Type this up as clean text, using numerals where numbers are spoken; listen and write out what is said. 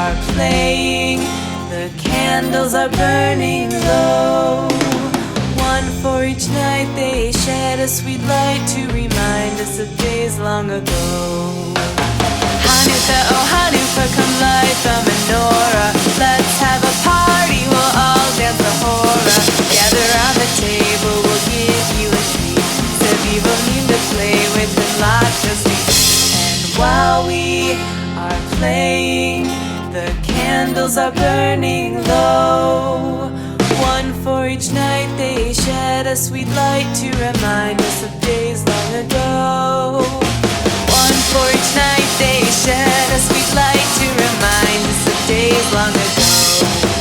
are playing, the candles are burning low. One for each night, they shed a sweet light to remind us of days long ago. Hanukkah, oh Hanukkah, come light the menorah. Let's have a party, we'll all dance the hora. Gather around the table, we'll give you a treat. Sevilla need to play with and lots of sweets. And while we are playing, the candles are burning low. One for each night, they shed a sweet light to remind us of days long ago. One for each night, they shed a sweet light to remind us of days long ago.